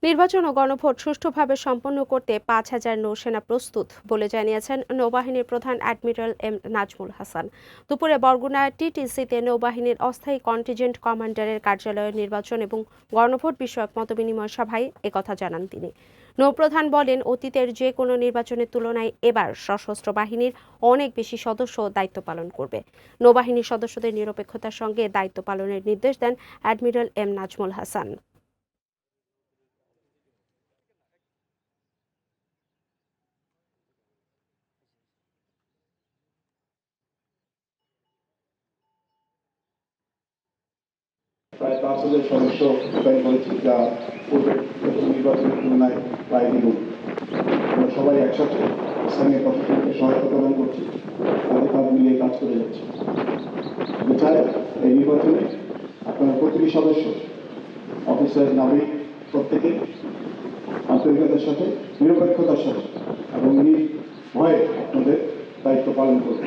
নির্বাচন ও গণভোট সুষ্ঠুভাবে সম্পন্ন করতে ৫,০০০ নৌসেনা প্রস্তুত বলে জানিয়েছেন নৌবাহিনীর প্রধান অ্যাডমিরাল এম নাজমুল হাসান। দুপুরে বরগুনা টিটিসিতে নৌবাহিনীর অস্থায়ী কন্টিনজেন্ট কমান্ডারের কার্যালয়ের নির্বাচন এবং গণভোট বিষয়ক মতবিনিময় সভায় একথা জানান তিনি। নৌপ্রধান বলেন, অতীতের যে কোনো নির্বাচনের তুলনায় এবার সশস্ত্র বাহিনীর অনেক বেশি সদস্য দায়িত্ব পালন করবে। নৌবাহিনীর সদস্যদের নিরপেক্ষতার সঙ্গে দায়িত্ব পালনের নির্দেশ দেন অ্যাডমিরাল এম নাজমুল হাসান। প্রায় ৫,০০০ সদস্য মোতায়েন করেছি, যা পূর্বের নির্বাচনের তুলনায় প্রায় দ্বিগুণ। আমরা সবাই একসাথে স্থানীয় প্রশাসনকে সহায়তা প্রদান করছি, তাদের কাজ মিলিয়ে কাজ করে যাচ্ছি। আমি চাই এই নির্বাচনে আপনার প্রতিটি সদস্য, অফিসার, নাগরিক প্রত্যেকে আন্তরিকতার সাথে, নিরপেক্ষতার সাথে এবং নির্ভয়ে আপনাদের দায়িত্ব পালন করবে।